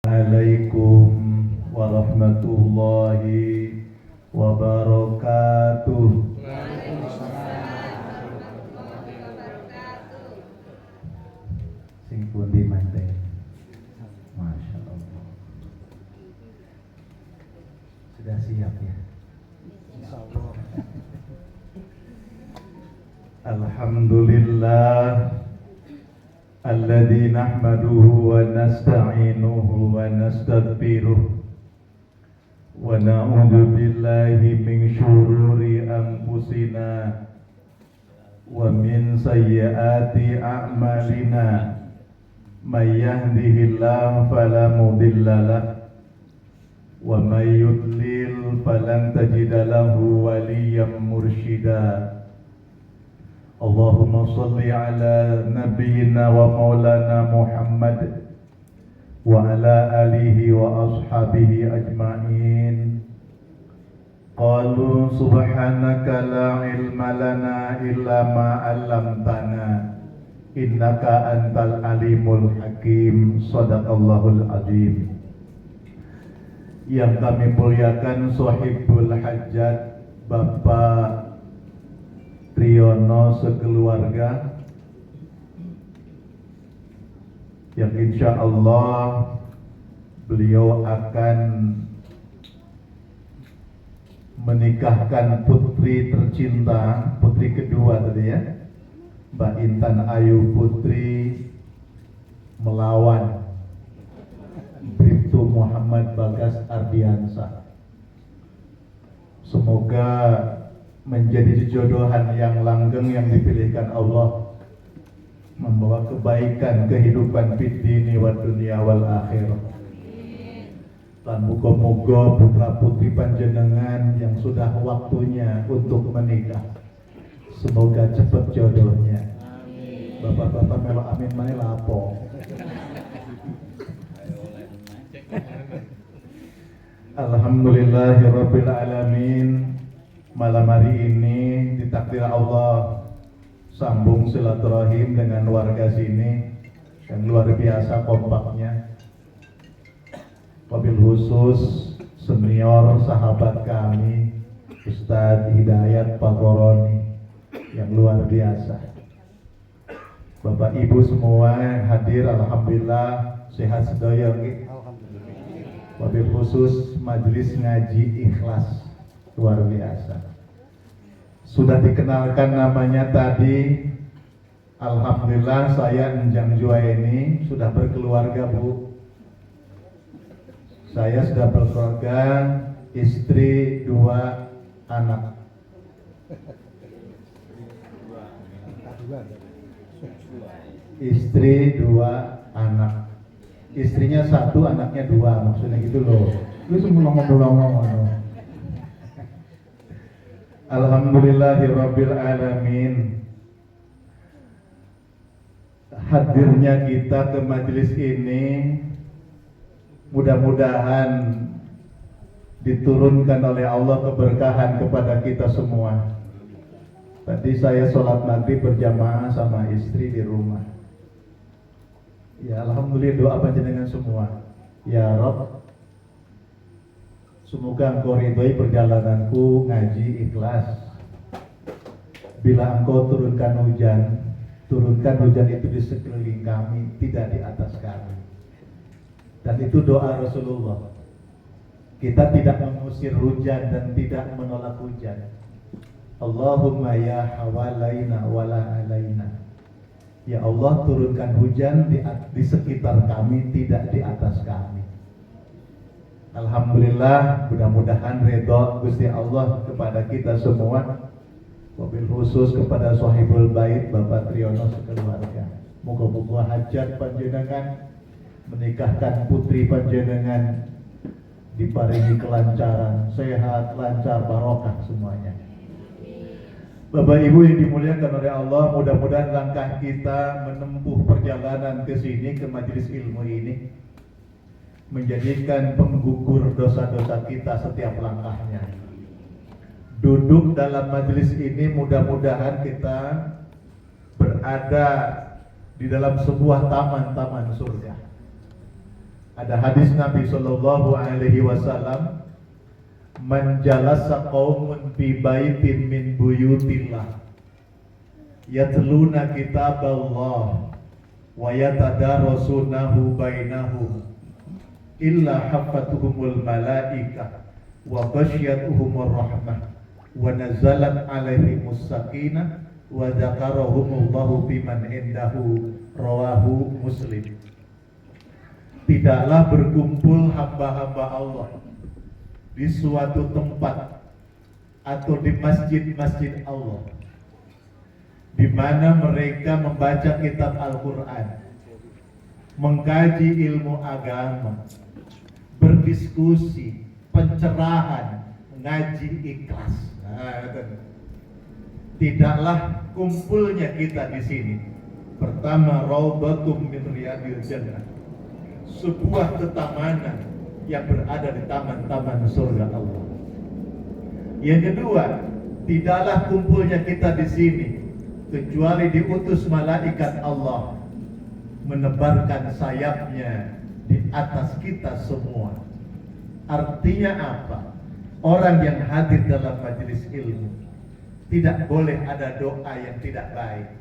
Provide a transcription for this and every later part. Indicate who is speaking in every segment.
Speaker 1: Assalamualaikum warahmatullahi wabarakatuh. Sing pundi manteng. Masya Allah. Sudah siap ya? Insyaallah. Alhamdulillah alladzi nahmaduhu wa nasta'inuhu wa nastaghfiruh wa na'udzu billahi min syururi anfusina wa min sayyiati a'malina may yahdihillahu fala mudilla lahu wa may yudlil falan tajida lahu waliyyan mursyida. Allahumma salli ala nabiyyina wa maulana Muhammad wa ala alihi wa ashabihi ajma'in. Qalu subhanaka la ilma lana illa ma 'allamtana innaka antal alimul hakim. Shadaqallahul azim. Yang kami muliakan Sohibul Hajat Bapak Triyono sekeluarga, yang insya Allah beliau akan menikahkan putri tercinta, putri kedua tadi ya, Mbak Intan Ayu Putri melawan Bribtu Muhammad Bagas Ardiansah. Semoga menjadi jodohan yang langgeng yang dipilihkan Allah, membawa kebaikan kehidupan fid dini wa dunya wal akhirah. Lan muga-muga putra putri panjenengan yang sudah waktunya untuk menikah, semoga cepat jodohnya. Bapak-bapak melo amin maneh lapo. Alhamdulillahirabbil alamin. Malam hari ini ditakdir Allah sambung silaturahim dengan warga sini yang luar biasa kompaknya. Wabil khusus senior sahabat kami Ustadz Hidayat Pagoroni yang luar biasa. Bapak Ibu semua hadir, alhamdulillah sehat sedaya nggih. Wabil khusus majelis ngaji ikhlas luar biasa. Sudah dikenalkan namanya tadi. Alhamdulillah saya Enjang Juwaini sudah berkeluarga, Bu. Saya sudah berkeluarga, istri 2 anak. Istri 2 anak. Istrinya 1, anaknya 2, maksudnya gitu loh. Lu semua ngomong-ngomong. Alhamdulillahirabbil alamin. Hadirnya kita ke majelis ini mudah-mudahan diturunkan oleh Allah keberkahan kepada kita semua. Tadi saya sholat maghrib berjamaah sama istri di rumah. Ya alhamdulillah, doa panjenengan semua. Ya Rabb, semoga Engkau ridhoi perjalananku ngaji ikhlas. Bila Engkau turunkan hujan itu di sekeliling kami, tidak di atas kami. Dan itu doa Rasulullah. Kita tidak mengusir hujan dan tidak menolak hujan. Allahumma ya hawalaina wala alaina. Ya Allah, turunkan hujan di sekitar kami, tidak di atas kami. Alhamdulillah, mudah-mudahan ridha Gusti Allah kepada kita semua. Wabil khusus kepada Sohibul Bait Bapak Triyono sekeluarga. Moga-moga hajat panjenengan, menikahkan putri panjenengan, diparingi kelancaran, sehat, lancar, barokah semuanya. Bapak Ibu yang dimuliakan oleh Allah, mudah-mudahan langkah kita menempuh perjalanan ke sini, ke majelis ilmu ini, menjadikan penggugur dosa-dosa kita setiap langkahnya. Duduk dalam majelis ini mudah-mudahan kita berada di dalam sebuah taman-taman surga. Ada hadis Nabi Shallallahu Alaihi Wasallam, "Man jalasa qaumun fi baitin min buyutillah, yatluna kitaballah, wa yatadarasunahu bainahum, illa haffatuhumul malaikah, wa ghasyiyatuhumur rahmah, wa nazalat alaihimus sakinah, wa dzakarahumullahu biman indahu." Rawahu Muslim. Tidaklah berkumpul hamba-hamba Allah di suatu tempat atau di masjid-masjid Allah di mana mereka membaca kitab Al-Quran, mengkaji ilmu agama, berdiskusi, pencerahan, ngaji ikhlas. Tidaklah kumpulnya kita di sini. Pertama, raudhatum min riyadil jannah, sebuah ketamanan yang berada di taman-taman surga Allah. Yang kedua, tidaklah kumpulnya kita di sini kecuali diutus malaikat Allah menebarkan sayapnya di atas kita semua. Artinya apa? Orang yang hadir dalam majelis ilmu tidak boleh ada doa yang tidak baik.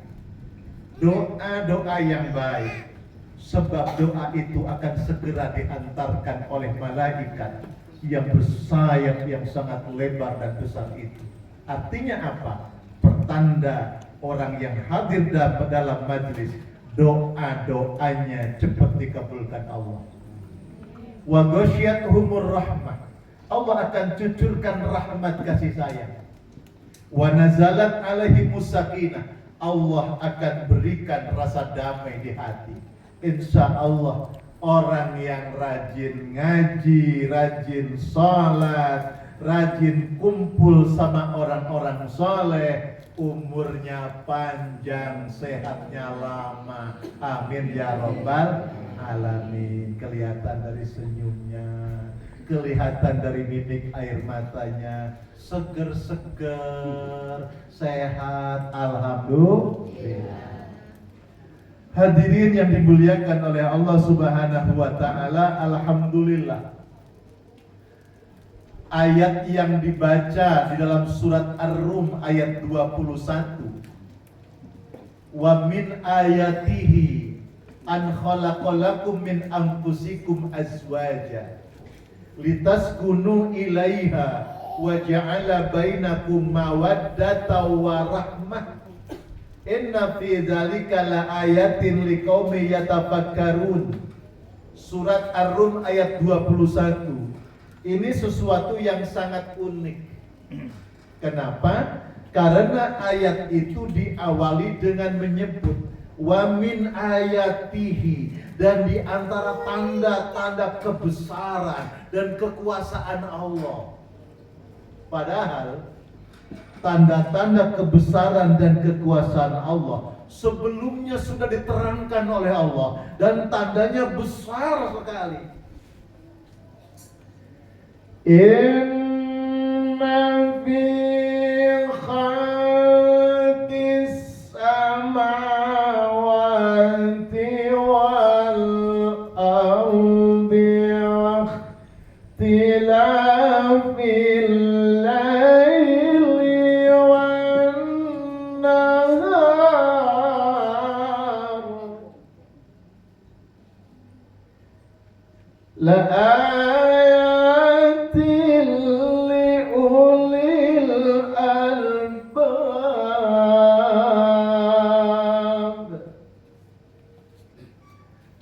Speaker 1: Doa-doa yang baik, sebab doa itu akan segera diantarkan oleh malaikat yang bersayap yang sangat lebar dan besar itu. Artinya apa? Pertanda orang yang hadir dalam majelis, doa-doanya cepat dikabulkan Allah. Wa ghasyiyatuhumur rahmah, Allah akan cucurkan rahmat kasih sayang. Wa nazalat alaihimus sakinah, Allah akan berikan rasa damai di hati. Insya Allah orang yang rajin ngaji, rajin sholat, rajin kumpul sama orang-orang soleh, umurnya panjang, sehatnya lama. Amin ya Rabbal Alamin. Kelihatan dari senyumnya, kelihatan dari mimik air matanya, seger-seger, sehat, alhamdulillah. Hadirin yang dimuliakan oleh Allah Subhanahu wa taala, alhamdulillah. Ayat yang dibaca di dalam surat Ar-Rum ayat 21. Wa min ayatihi an khalaqalakum min anfusikum azwaja litaskunu ilaiha wa ja'ala bainakum mawaddatan wa rahmah. Inna fi dzalika laayatin liqaumin yatafakkarun. Surat Ar-Rum ayat 21. Ini sesuatu yang sangat unik. Kenapa? Karena ayat itu diawali dengan menyebut wa min ayatihi, dan di antara tanda-tanda kebesaran dan kekuasaan Allah. Padahal tanda-tanda kebesaran dan kekuasaan Allah sebelumnya sudah diterangkan oleh Allah dan tandanya besar sekali. Inna fi khalqis samawati wal ardi ikhtilafil laili wan nahar la ayatin li ulil albab.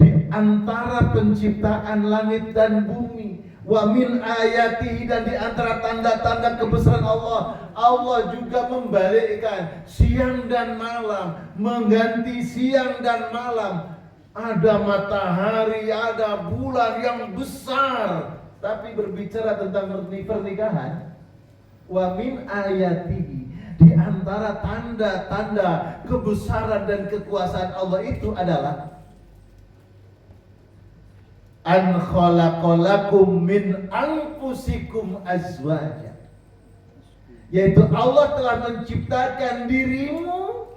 Speaker 1: Di antara penciptaan langit dan bumi, wa min ayatihi, dan di antara tanda-tanda kebesaran Allah, Allah juga membalikkan siang dan malam, mengganti siang dan malam. Ada matahari, ada bulan yang besar. Tapi berbicara tentang pernikahan, wa min ayatihi, di antara tanda-tanda kebesaran dan kekuasaan Allah itu adalah an khalaqalakum min anfusikum azwaja, yaitu Allah telah menciptakan dirimu,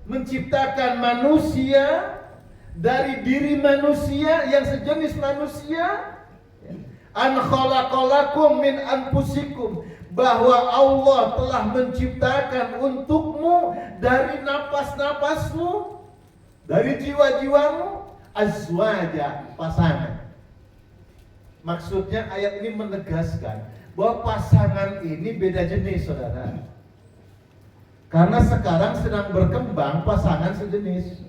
Speaker 1: menciptakan manusia
Speaker 2: dari diri manusia yang sejenis manusia. An khalaqalakum min anfusikum, bahwa Allah telah menciptakan untukmu dari napas-napasmu, dari jiwa-jiwamu, azwaja, pasangan. Maksudnya ayat ini menegaskan bahwa pasangan ini beda jenis, saudara. Karena sekarang sedang berkembang pasangan sejenis.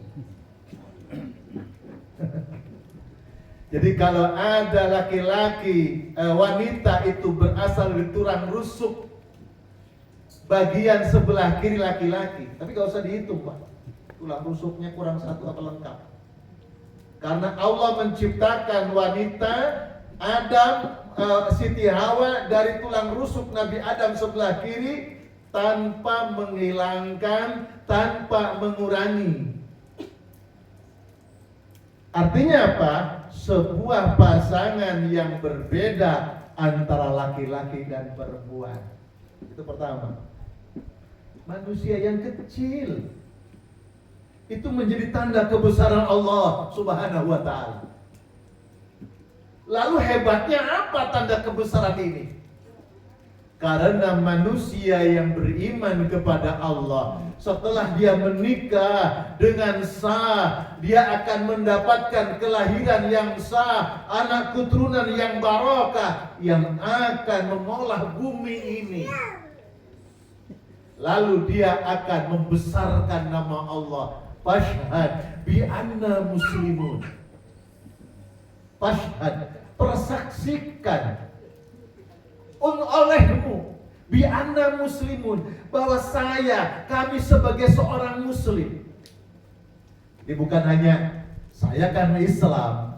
Speaker 2: Jadi kalau ada laki-laki, wanita itu berasal dari tulang rusuk bagian sebelah kiri laki-laki, tapi gak usah dihitung, Pak. Tulang rusuknya kurang satu apa lengkap. Karena Allah menciptakan wanita Adam, Siti Hawa dari tulang rusuk Nabi Adam sebelah kiri tanpa menghilangkan, tanpa mengurangi. Artinya apa? Sebuah pasangan yang berbeda antara laki-laki dan perempuan. Itu pertama. Manusia yang kecil itu menjadi tanda kebesaran Allah Subhanahu wa ta'ala. Lalu hebatnya apa tanda kebesaran ini? Karena manusia yang beriman kepada Allah, setelah dia menikah dengan sah, dia akan mendapatkan kelahiran yang sah, anak keturunan yang barokah, yang akan mengolah bumi ini. Lalu dia akan membesarkan nama Allah. Fashhad bi anna muslimun. Fashhad, persaksikan olehmu bi anna muslimun, bahwa kami sebagai seorang muslim. Ini bukan hanya saya karena Islam,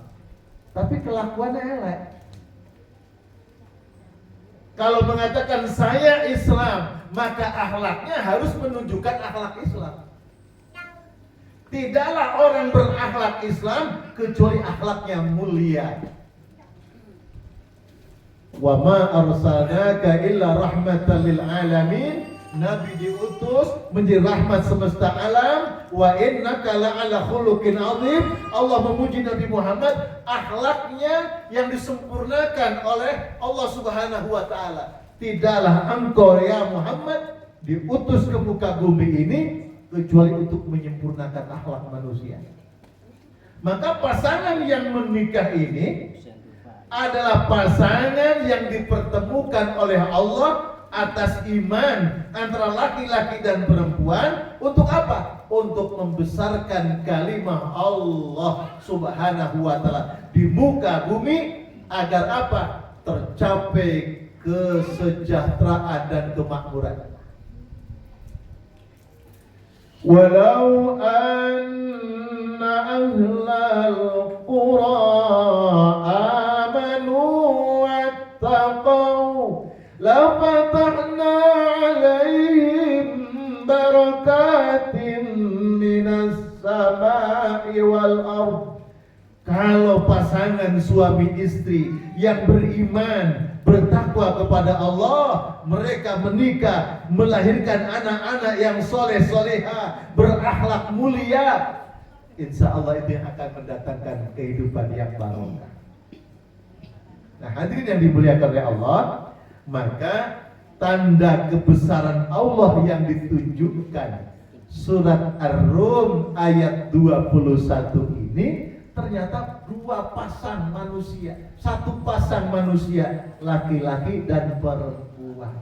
Speaker 2: tapi kelakuannya elek. Kalau mengatakan saya Islam, maka akhlaknya harus menunjukkan akhlak Islam. Tidaklah orang berakhlak Islam kecuali akhlaknya mulia. Wa ma arsalnaka illa rahmatan lil alamin. Nabi diutus menjadi rahmat semesta alam. Wa innaka la'ala khuluqin azim. Allah memuji Nabi Muhammad, akhlaknya yang disempurnakan oleh Allah Subhanahu wa ta'ala. Tidaklah engkau ya Muhammad diutus ke muka bumi ini kecuali untuk menyempurnakan akhlak manusia. Maka pasangan yang menikah ini adalah pasangan yang dipertemukan oleh Allah atas iman antara laki-laki dan perempuan. Untuk apa? Untuk membesarkan kalimah Allah Subhanahu wa ta'ala di muka bumi, agar apa? Tercapai kesejahteraan dan kemakmuran. Walau anna ahlal qura amanu wattaqau lafatahna alaihim barakatin minas samai wal ardh. Kalau pasangan suami istri yang beriman, bertakwa kepada Allah, mereka menikah, melahirkan anak-anak yang soleh-soleha, berakhlak mulia, insya Allah itu yang akan mendatangkan kehidupan yang barokah. Nah, hadirin yang dimuliakan oleh Allah, maka tanda kebesaran Allah yang ditunjukkan surat Ar-Rum ayat 21 ini ternyata dua pasang manusia, satu pasang manusia laki-laki dan perempuan.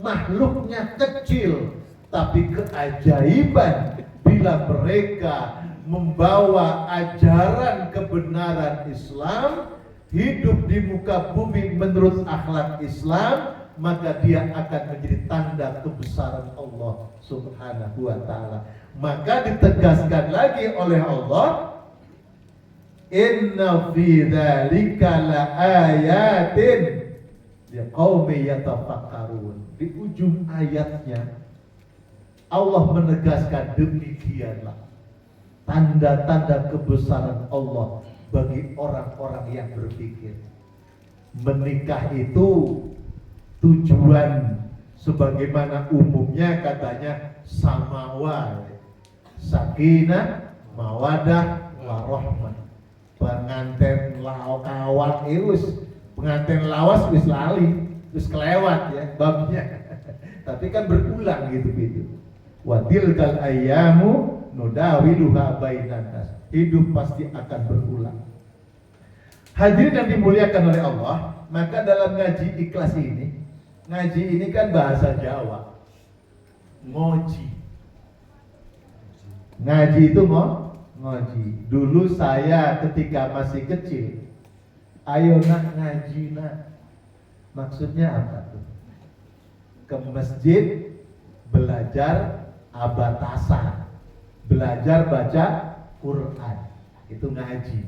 Speaker 2: Makhluknya kecil, tapi keajaiban bila mereka membawa ajaran kebenaran Islam, hidup di muka bumi menurut akhlak Islam, maka dia akan menjadi tanda kebesaran Allah Subhanahu wa ta'ala. Maka ditegaskan lagi oleh Allah, inna fi dzalika laayatin liqaumin yatafakkarun. Di ujung ayatnya Allah menegaskan demikianlah tanda-tanda kebesaran Allah bagi orang-orang yang berpikir. Menikah itu tujuan sebagaimana umumnya katanya samawa, sakinah, mawadah, masalah rahmat. Penganten kawat penganten lawas wis lali, wis kelewat ya babnya. Tapi kan berulang gitu. Wa tilkal ayyamu nudawiluha bainan nas. Hidup pasti akan berulang. Hadirin yang dimuliakan oleh Allah, maka dalam ngaji ikhlas ini, ngaji ini kan bahasa Jawa. Ngoji. Ngaji itu ngoji. Dulu saya ketika masih kecil, ayo nak ngaji nak. Maksudnya apa tuh? Ke masjid belajar abatasan, belajar baca Quran, itu ngaji.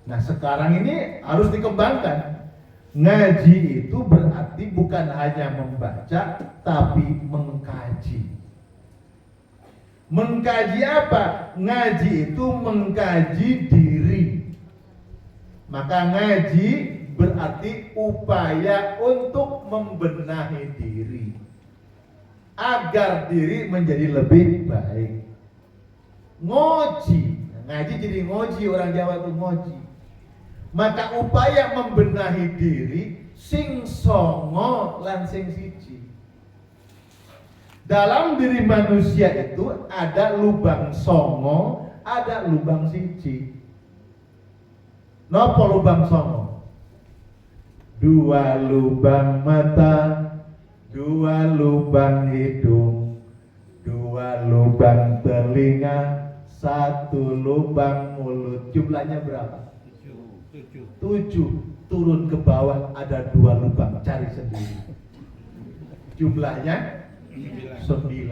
Speaker 2: Nah sekarang ini harus dikembangkan. Ngaji itu berarti bukan hanya membaca, tapi mengkaji. Mengkaji apa? Ngaji itu mengkaji diri. Maka ngaji berarti upaya untuk membenahi diri agar diri menjadi lebih baik. Ngoji, ngaji jadi ngoji, orang Jawa itu ngoji. Maka upaya membenahi diri sing songo lan sing siji. Dalam diri manusia itu ada lubang songo, ada lubang siji. Napa lubang songo? 2 lubang mata, 2 lubang hidung, 2 lubang telinga, 1 lubang mulut. Jumlahnya berapa? 7. Turun ke bawah ada 2 lubang, cari sendiri. Jumlahnya 9.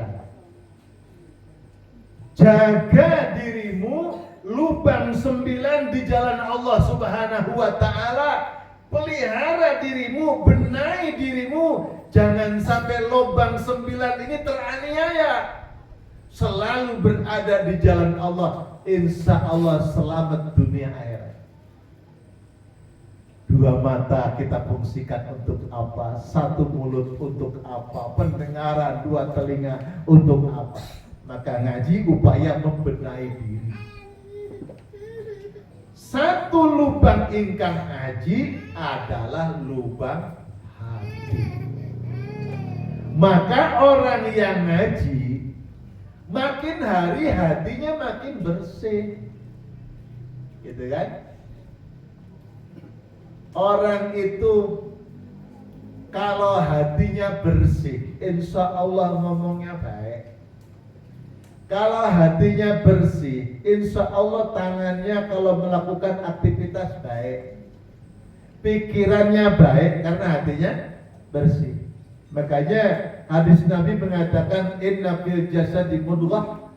Speaker 2: Jaga dirimu, lubang 9 di jalan Allah Subhanahu wa ta'ala. Pelihara dirimu, benahi dirimu. Jangan sampai lubang 9 ini teraniaya. Selalu berada di jalan Allah. Insya Allah selamat dunia akhirat. 2 mata kita fungsikan untuk apa? 1 mulut untuk apa? Pendengaran, 2 telinga untuk apa? Maka ngaji upaya membenahi diri. 1 lubang ingkang ngaji adalah lubang hati. Maka orang yang ngaji makin hari hatinya makin bersih. Gitu kan? Orang itu kalau hatinya bersih, insya Allah ngomongnya baik. Kalau hatinya bersih, insya Allah tangannya kalau melakukan aktivitas baik. Pikirannya baik karena hatinya bersih. Makanya hadis Nabi mengatakan inna fil jasadi mudghah.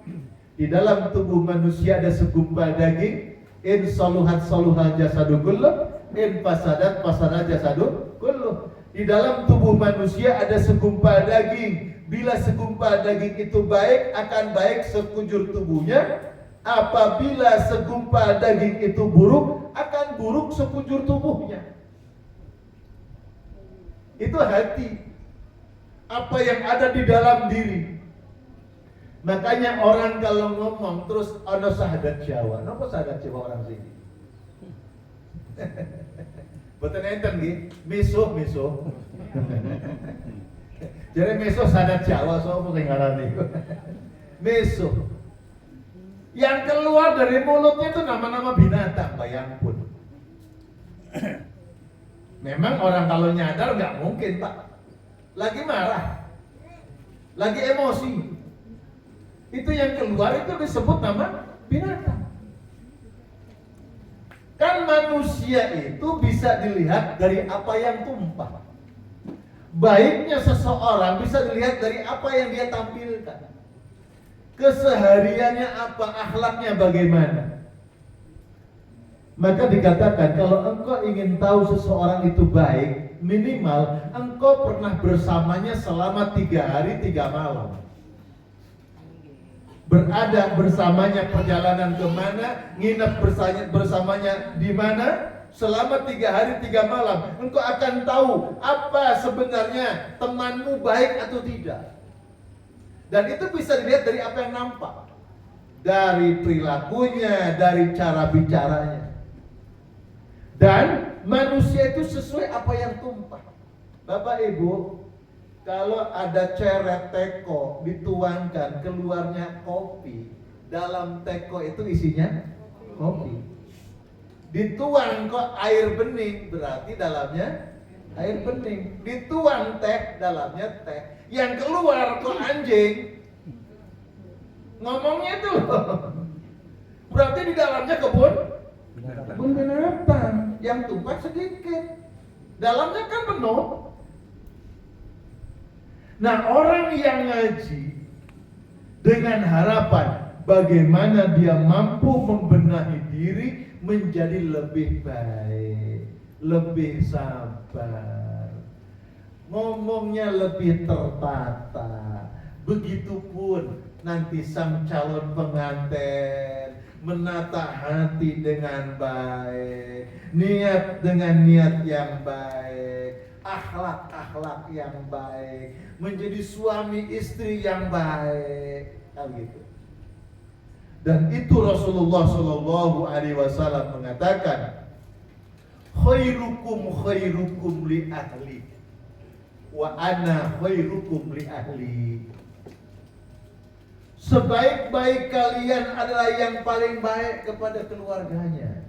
Speaker 2: Di dalam tubuh manusia ada segumpal daging. In saluhat saluhal jasadu kulluh, in fasadat fasadat jasadu kulluh. Di dalam tubuh manusia ada segumpal daging. Bila segumpal daging itu baik, akan baik sekujur tubuhnya. Apabila segumpal daging itu buruk, akan buruk sekujur tubuhnya. Itu hati. Apa yang ada di dalam diri. Makanya orang kalau ngomong terus ono sahadat Jawa. Napa sahadat Jawa orang sini? Boten enten nggih, misuh. Jadi misuh sahadat Jawa sapa sing ngarani? Misuh. Yang keluar dari mulutnya itu nama-nama binatang, bayangpun. Memang orang kalau nyadar nggak mungkin, Pak. Lagi marah, lagi emosi. Itu yang keluar itu disebut nama binatang. Kan manusia itu bisa dilihat dari apa yang tumpah. Baiknya seseorang bisa dilihat dari apa yang dia tampilkan. Kesehariannya apa, akhlaknya bagaimana. Maka dikatakan kalau engkau ingin tahu seseorang itu baik, minimal engkau pernah bersamanya selama 3 hari 3 malam. Berada bersamanya perjalanan kemana, nginep bersamanya di mana, selama 3 hari 3 malam. Engkau akan tahu apa sebenarnya temanmu baik atau tidak. Dan itu bisa dilihat dari apa yang nampak. dari perilakunya, dari cara bicaranya. Dan manusia itu sesuai apa yang tumpah. Bapak Ibu, kalau ada ceret teko dituangkan, keluarnya kopi, dalam teko itu isinya kopi. Dituang kok air bening, berarti dalamnya air bening. Dituang teh, dalamnya teh. Yang keluar kok anjing. Ngomongnya tuh berarti di dalamnya kebun binatang. Yang tumpah sedikit, dalamnya kan penuh. Nah, orang yang ngaji dengan harapan bagaimana dia mampu membenahi diri menjadi lebih baik, lebih sabar, ngomongnya lebih tertata. Begitupun nanti sang calon pengantin menata hati dengan baik, niat dengan niat yang baik, akhlak yang baik, menjadi suami istri yang baik, kan gitu. Dan itu Rasulullah Shallallahu Alaihi Wasallam mengatakan, khairukum li ahli, wa ana khairukum li ahli. Sebaik-baik kalian adalah yang paling baik kepada keluarganya.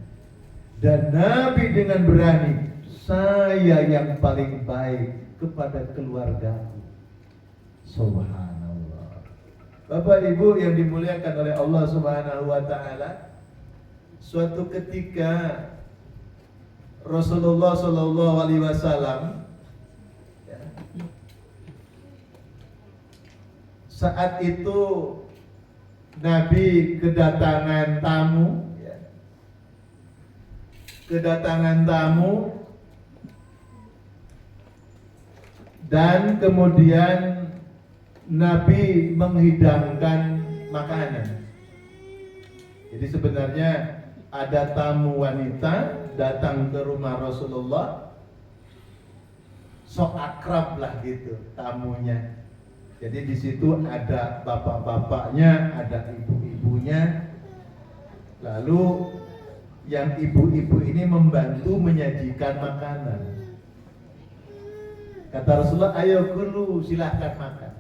Speaker 2: Dan Nabi dengan berani, saya yang paling baik kepada keluargaku. Subhanallah. Bapak Ibu yang dimuliakan oleh Allah Subhanahu wa taala, suatu ketika Rasulullah Shallallahu Alaihi Wasallam saat itu Nabi kedatangan tamu, dan kemudian Nabi menghidangkan makanan. Jadi sebenarnya ada tamu wanita datang ke rumah Rasulullah, sok akrab lah gitu tamunya. Jadi di situ ada bapak-bapaknya, ada ibu-ibunya. Lalu yang ibu-ibu ini membantu menyajikan makanan. Kata Rasulullah, ayo kulu, silahkan makan.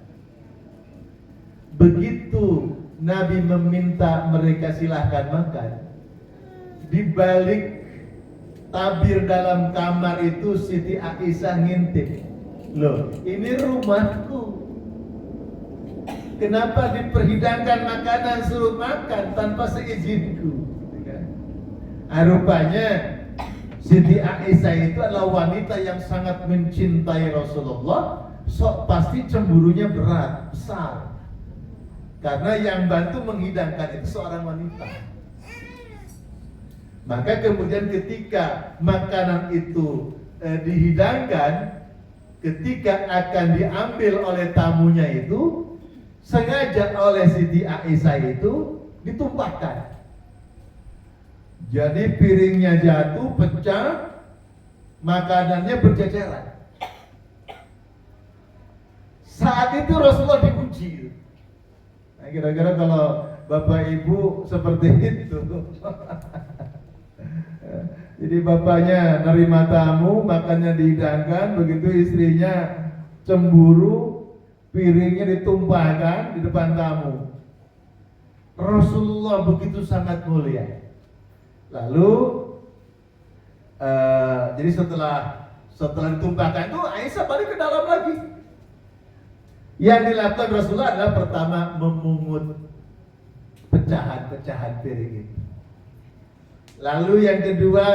Speaker 2: Begitu Nabi meminta mereka silahkan makan, di balik tabir dalam kamar itu Siti Aisyah ngintip, loh ini rumahku, kenapa diperhidangkan makanan suruh makan tanpa seizinku? Rupanya Siti Aisyah itu adalah wanita yang sangat mencintai Rasulullah, sok pasti cemburunya berat, besar. Karena yang bantu menghidangkan itu seorang wanita. Maka kemudian ketika makanan itu dihidangkan, ketika akan diambil oleh tamunya itu, sengaja oleh Siti Aisyah itu ditumpahkan. Jadi piringnya jatuh, pecah, makanannya berceceran. Saat itu Rasulullah dipuji. Nah, kira-kira kalau Bapak Ibu seperti itu. Jadi bapaknya nerima tamu, makannya dihidangkan, begitu istrinya cemburu, piringnya ditumpahkan di depan tamu. Rasulullah begitu sangat mulia. Lalu jadi setelah ditumpahkan itu Aisyah balik ke dalam lagi. Yang dilakukan Rasulullah adalah pertama memungut pecahan-pecahan piring itu. Lalu yang kedua,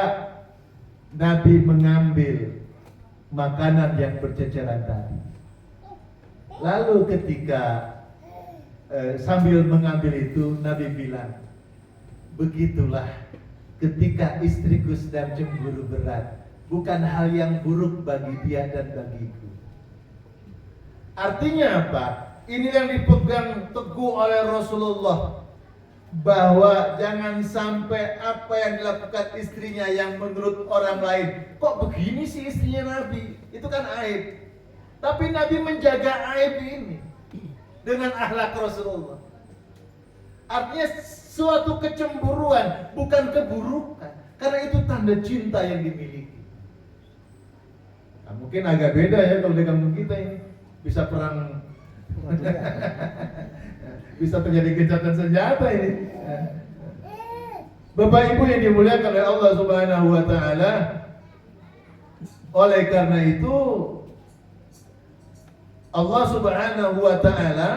Speaker 2: Nabi mengambil makanan yang berceceran tadi. Lalu ketika sambil mengambil itu, Nabi bilang, begitulah ketika istriku sedang cemburu berat, bukan hal yang buruk bagi dia dan bagiku. Artinya apa? Ini yang dipegang teguh oleh Rasulullah, bahwa jangan sampai apa yang dilakukan istrinya yang menurut orang lain, kok begini sih istrinya Nabi, itu kan aib. Tapi Nabi menjaga aib ini dengan akhlak Rasulullah. Artinya suatu kecemburuan, bukan keburukan. Karena itu tanda cinta yang dimiliki. Nah, mungkin agak beda ya kalau di kampung kita ini. Bisa perang, bisa terjadi gencatan senjata ini. Bapak Ibu yang dimuliakan oleh Allah Subhanahu wa taala, oleh karena itu Allah Subhanahu wa taala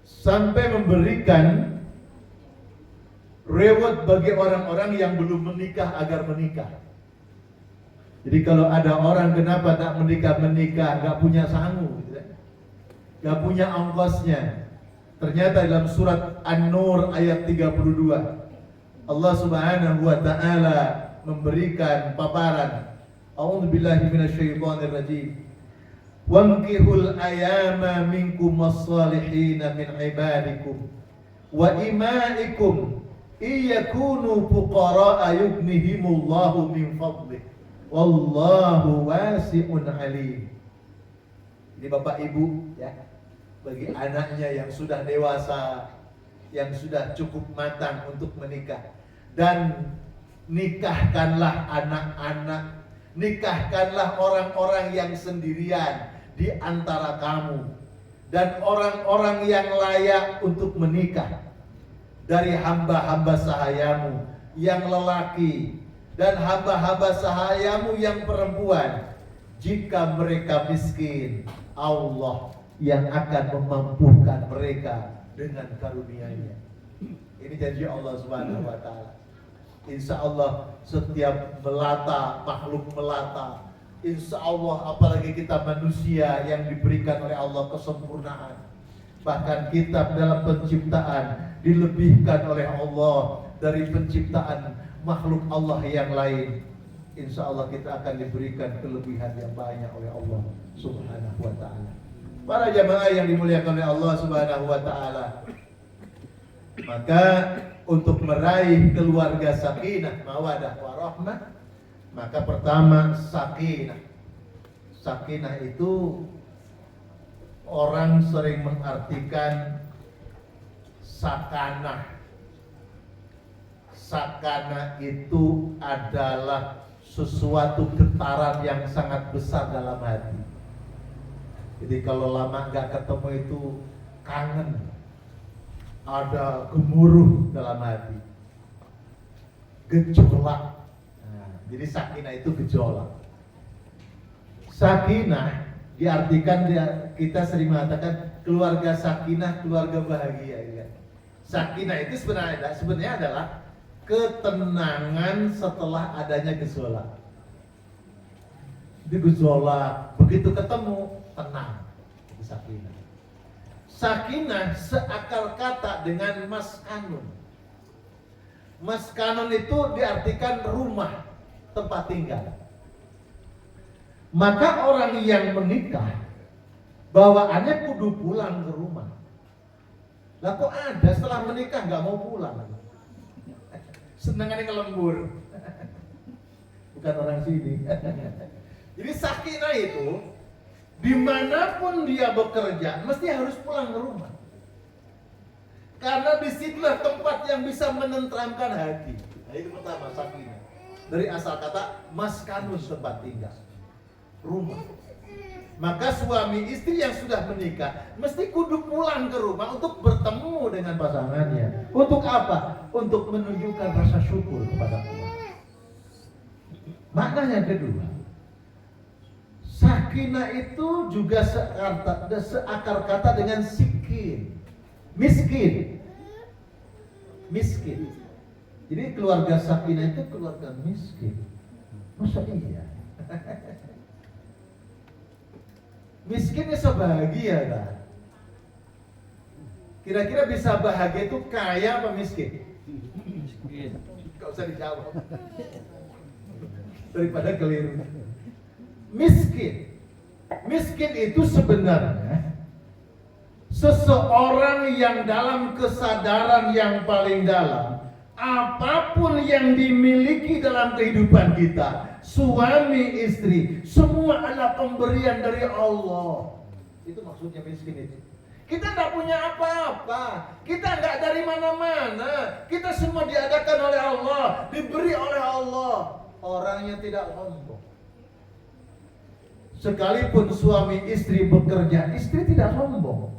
Speaker 2: sampai memberikan reward bagi orang-orang yang belum menikah agar menikah. Jadi kalau ada orang kenapa tak menikah, gak punya sangu, gak punya ongkosnya. Ternyata dalam surat An-Nur ayat 32 Allah Subhanahu wa taala memberikan paparan. A'udzubillahi minasyaitonir rajim. Wankihul ayama minkum was-salihina min ibadikum wa imaikum iyakunu fuqara'a yughnihimullahu min fadlih wallahu wasi'un alim. Ini Bapak Ibu ya, bagi anaknya yang sudah dewasa, yang sudah cukup matang untuk menikah, dan nikahkanlah anak-anak, nikahkanlah orang-orang yang sendirian di antara kamu dan orang-orang yang layak untuk menikah dari hamba-hamba sahayamu yang lelaki dan hamba-hamba sahayamu yang perempuan. Jika mereka miskin, Allah yang akan memampukan mereka dengan karunia-Nya. Ini janji Allah Subhanahu wa taala. Insya Allah setiap melata, makhluk melata, insya Allah apalagi kita manusia yang diberikan oleh Allah kesempurnaan. Bahkan kita dalam penciptaan dilebihkan oleh Allah dari penciptaan makhluk Allah yang lain. Insya Allah kita akan diberikan kelebihan yang banyak oleh Allah Subhanahu wa ta'ala. Para jamaah yang dimuliakan oleh Allah Subhanahu wa ta'ala, maka untuk meraih keluarga sakinah, mawadah, warahmah, maka pertama sakinah. Sakinah itu orang sering mengartikan sakanah. Sakanah itu adalah sesuatu getaran yang sangat besar dalam hati. Jadi kalau lama nggak ketemu itu kangen, ada gemuruh dalam hati, gejolak. Nah, jadi sakinah itu gejolak. Sakinah diartikan kita sering mengatakan keluarga sakinah, keluarga bahagia. Ya. Sakinah itu sebenarnya adalah ketenangan setelah adanya gejolak. Di gejolak, begitu ketemu tenang. Itu sakinah. Sakinah seakar kata dengan maskanun. Maskanun itu diartikan rumah, tempat tinggal. Maka orang yang menikah bawaannya kudu pulang ke rumah. Lah kok ada setelah menikah nggak mau pulang? Senengannya ngelembur. Bukan orang sini. Jadi sakinah itu dimanapun dia bekerja mesti harus pulang ke rumah. Karena disitulah tempat yang bisa menenteramkan hati. Nah, itu pertama sakinah. Dari asal kata maskanun, tempat tinggal, rumah. Maka suami istri yang sudah menikah mesti kudu pulang ke rumah untuk bertemu dengan pasangannya. Untuk apa? Untuk menunjukkan rasa syukur kepada Allah. Maknanya kedua, sakinah itu juga seakar kata dengan sikin, miskin. Miskin. Jadi keluarga sakinah itu keluarga miskin. Masa iya? Miskinnya sebahagia kan? Kira-kira bisa bahagia itu kaya apa miskin? Miskin. Gak usah dijawab. Daripada keliru. Miskin. Miskin itu sebenarnya seseorang yang dalam kesadaran yang paling dalam, apapun yang dimiliki dalam kehidupan kita, suami istri, semua adalah pemberian dari Allah. Itu maksudnya miskin itu. Kita nggak punya apa-apa, kita nggak dari mana-mana, kita semua diadakan oleh Allah, diberi oleh Allah. Orangnya tidak sombong. Sekalipun suami istri bekerja, istri tidak sombong.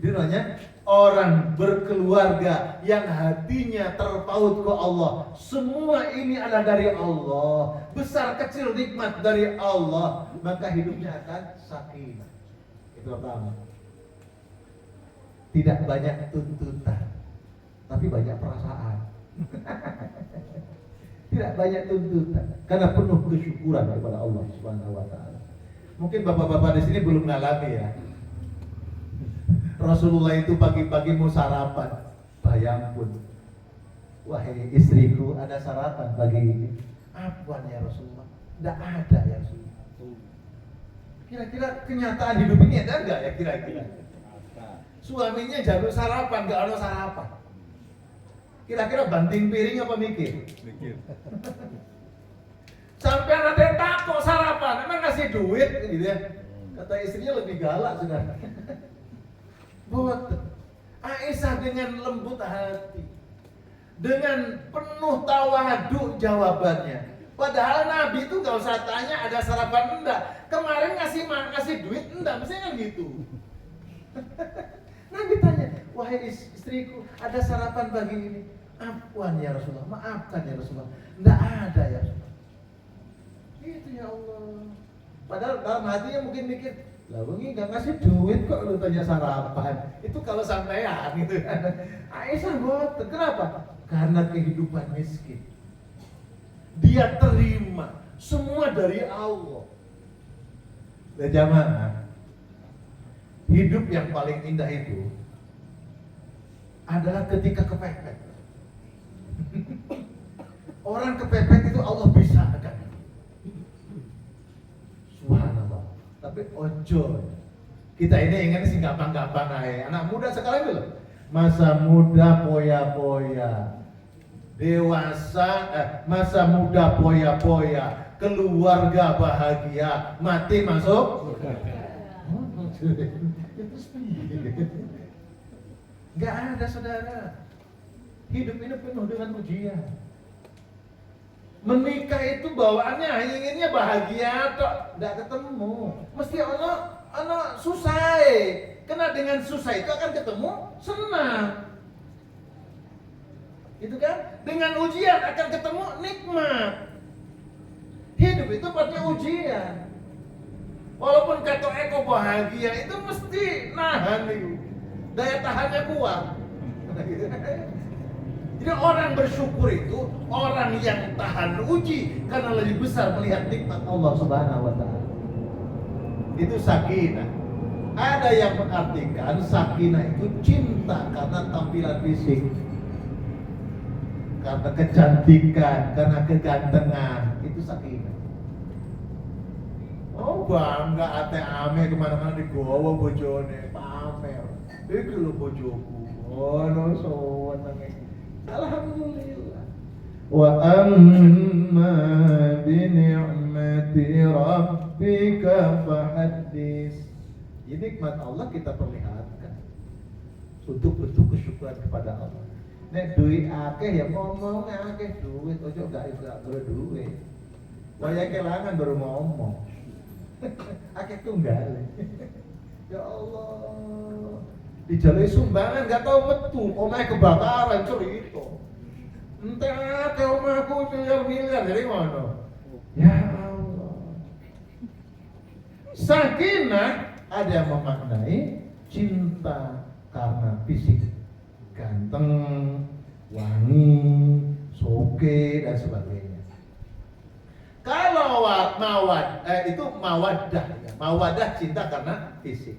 Speaker 2: Itu namanya orang berkeluarga yang hatinya terpaut ke Allah. Semua ini adalah dari Allah, besar kecil nikmat dari Allah, maka hidupnya akan sakinah. Itu pertama. Tidak banyak tuntutan, tapi banyak perasaan. Tidak banyak tuntutan, karena penuh kesyukuran kepada Allah Subhanahu wa taala. Mungkin bapak-bapak di sini belum mengalami ya. Rasulullah itu pagi-pagi mau sarapan. Bayang pun, wahai istriku, ada sarapan pagi ini. Apaan ya Rasulullah? Tidak ada ya Rasulullah. Kira-kira kenyataan hidup ini ada enggak ya kira-kira? Suaminya jalur sarapan, enggak ada sarapan. Kira-kira banting piring apa mikir? Mikir. Sampai ada yang takut sarapan, emang ngasih duit gitu ya. Kata istrinya lebih galak sudah. Buat Aisyah dengan lembut hati, dengan penuh tawadhu jawabannya. Padahal Nabi itu gak usah tanya ada sarapan enggak. Kemarin ngasih duit enggak, mestinya kan gitu. Nabi tanya, wahai istriku, ada sarapan pagi ini? Afwan ya Rasulullah, maafkan ya Rasulullah. Enggak ada ya Rasulullah. Itu ya Allah. Padahal dalam hatinya mungkin mikir, lah ini gak ngasih duit kok lu tanya sarapan. Itu kalau sampean gitu kan. Aisyah boten. Kenapa? Karena kehidupan miskin. Dia terima semua dari Allah. Dan jamaah, hidup yang paling indah itu adalah ketika kepepet. Orang kepepet itu Allah bisa akan. Subhanallah. Tapi ojo. Kita ini ingat sih gampang-gampang aja. Anak muda sekarang itu loh. Masa muda poya-poya. Masa muda poya-poya, keluarga bahagia, mati masuk Gak ada saudara. Hidup ini penuh dengan ujian. Menikah itu bawaannya inginnya bahagia atau gak ketemu. Mesti ono susah. Karena dengan susah itu akan ketemu senang. Itu kan, dengan ujian akan ketemu nikmat. Hidup itu pasti ujian. Walaupun kata Eko bahagia, itu mesti nahan itu. Daya tahannya kuat. Jadi orang bersyukur itu orang yang tahan uji karena lebih besar melihat nikmat Allah Subhanahu wa taala. Itu sakinah. Ada yang mengartikan sakinah itu cinta karena tampilan fisik, karena kecantikan, karena kegantengan, itu sakinah. Oh bangga ate ame kemana-mana digowo bojone pamer. Iki lho bojoku. Oh no sowan. Alhamdulillah. Wa amma bi ni'mati rabbika fahaddis. Ini nikmat Allah kita perlihatkan untuk bentuk kesyukuran kepada Allah. Nek duit akeh ya ngomong akeh duit, ojo gak berduit. Waya kelangan baru ngomong. Akeh tunggal. Ya Allah. Dijalui sumbangan gak tau metu, omahe kebakaran cerita. Ente akeh omahku miliar-miliar dari mana? Ya Allah. Sakinah ada yang memaknai cinta karena fisik. Ganteng, wangi, soge dan sebagainya. Kalau itu mawaddah, ya. Mawaddah cinta karena fisik.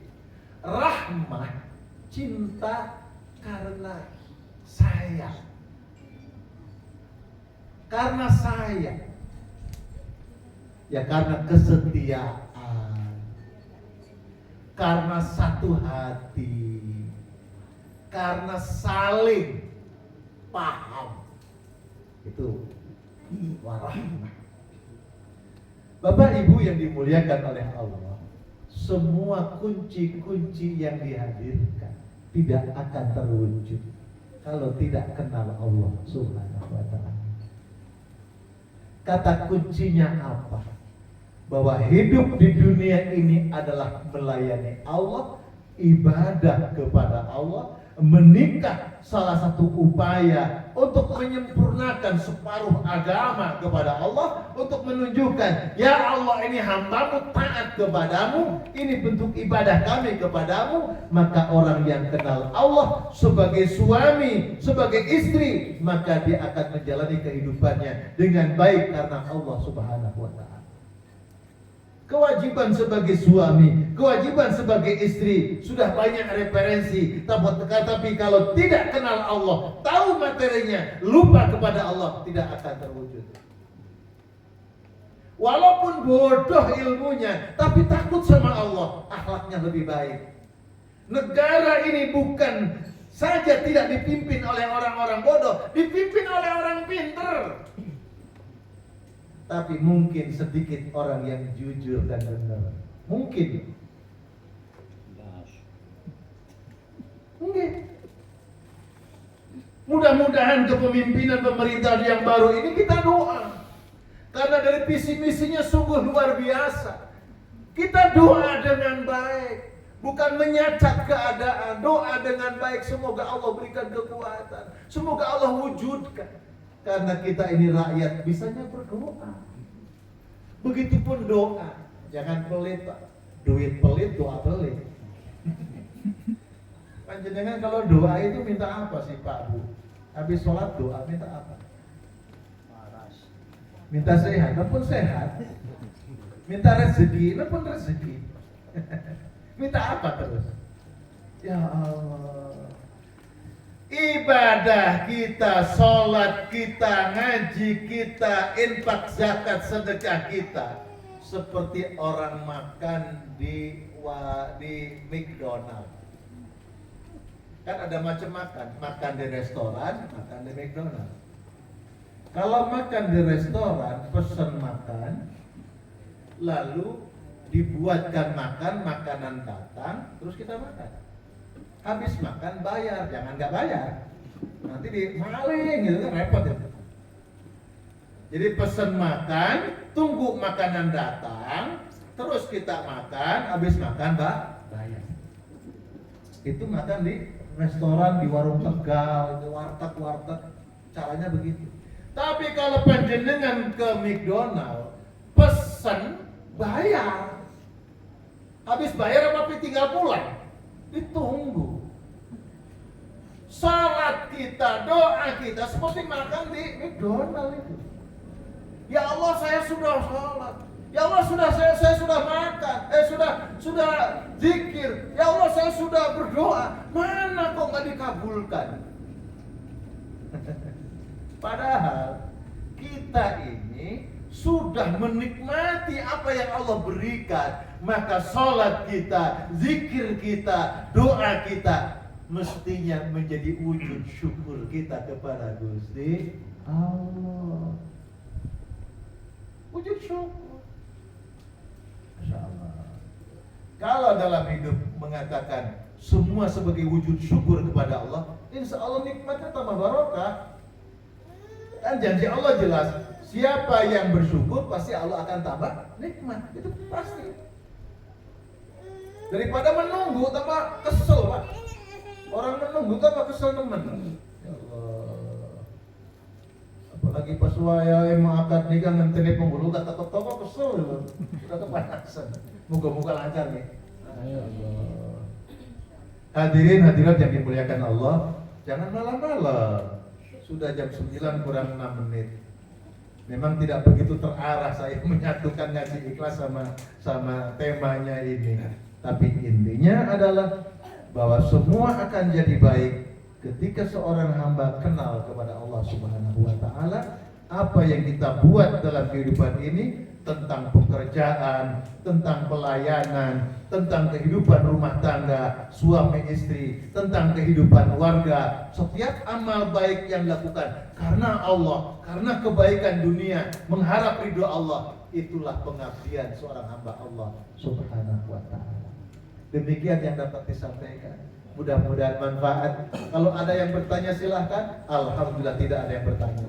Speaker 2: Rahmah cinta karena sayang. Karena sayang. Ya karena kesetiaan. Karena satu hati. Karena saling paham. Itu warahmah. Bapak Ibu yang dimuliakan oleh Allah, semua kunci-kunci yang dihadirkan tidak akan terwujud kalau tidak kenal Allah Subhanahu wa ta'ala. Kata kuncinya apa? Bahwa hidup di dunia ini adalah melayani Allah, ibadah kepada Allah. Menikah salah satu upaya untuk menyempurnakan separuh agama kepada Allah, untuk menunjukkan, ya Allah, ini hambamu taat kepadamu, ini bentuk ibadah kami kepadamu. Maka orang yang kenal Allah sebagai suami, sebagai istri, maka dia akan menjalani kehidupannya dengan baik karena Allah Subhanahu wa ta'ala. Kewajiban sebagai suami, kewajiban sebagai istri, sudah banyak referensi. Tapi kalau tidak kenal Allah, tahu materinya, lupa kepada Allah, tidak akan terwujud. Walaupun bodoh ilmunya, tapi takut sama Allah, akhlaknya lebih baik. Negara ini bukan saja tidak dipimpin oleh orang-orang bodoh, dipimpin oleh orang pinter. Tapi mungkin sedikit orang yang jujur dan benar. Mungkin. Mudah-mudahan kepemimpinan pemerintahan yang baru ini kita doa. Karena dari visi misinya sungguh luar biasa. Kita doa dengan baik, bukan menyacat keadaan. Doa dengan baik, semoga Allah berikan kekuatan, semoga Allah wujudkan. Karena kita ini rakyat, bisanya berdoa. Begitupun doa, jangan pelit Pak. Duit pelit, doa pelit. Panjenengan kalau doa itu minta apa sih Pak Bu? Habis sholat doa minta apa? Minta sehat, pun sehat. Minta rezeki, pun rezeki. Minta apa terus? Ya Allah. Ibadah kita, sholat kita, ngaji kita, infak, zakat, sedekah kita seperti orang makan di McDonald. Kan ada macam makan di restoran, makan di McDonald. Kalau makan di restoran, pesan makan, lalu dibuatkan makan, makanan datang, terus kita makan. Habis makan bayar, jangan nggak bayar, nanti dimaling gitu kan, repot ya. Jadi pesan makan, tunggu makanan datang, terus kita makan, habis makan bayar. Itu makan di restoran, di warung Tegal, di warteg, caranya begitu. Tapi kalau panjenengan ke McDonald, pesan bayar, habis bayar apa tinggal pulang, ditunggu. Salat kita, doa kita seperti makan di McDonald itu. Ya Allah, saya sudah salat. Ya Allah, saya sudah makan. Sudah zikir. Ya Allah, saya sudah berdoa. Mana kok nggak dikabulkan? Padahal kita ini sudah menikmati apa yang Allah berikan, maka salat kita, zikir kita, doa kita mestinya menjadi wujud syukur kita kepada Gusti Allah. Wujud syukur. Masya Allah. Kalau dalam hidup mengatakan semua sebagai wujud syukur kepada Allah, insya Allah nikmatnya tambah barokah. Kan janji Allah jelas, siapa yang bersyukur pasti Allah akan tambah nikmat. Itu pasti. Daripada menunggu tambah kesel Pak. Orang menunggu tambah kesel teman. Ya Allah. Apalagi pas waya emang akad nikah ngenteni penghulu tak ketok-ketok kesel loh. Sudah kepanasan. Moga-moga lancar nih. Ya Allah. Hadirin hadirat yang dimuliakan Allah, jangan malam-malam. Sudah jam 9 kurang 6 menit. Memang tidak begitu terarah saya menyatukan ngaji ikhlas sama temanya ini. Tapi intinya adalah bahwa semua akan jadi baik ketika seorang hamba kenal kepada Allah Subhanahu wa taala. Apa yang kita buat dalam kehidupan ini, tentang pekerjaan, tentang pelayanan, tentang kehidupan rumah tangga, suami istri, tentang kehidupan warga, setiap amal baik yang dilakukan karena Allah, karena kebaikan dunia, mengharap ridho Allah, itulah pengabdian seorang hamba Allah Subhanahu wa taala. Demikian yang dapat disampaikan. Mudah-mudahan manfaat. Kalau ada yang bertanya silahkan. Alhamdulillah tidak ada yang bertanya.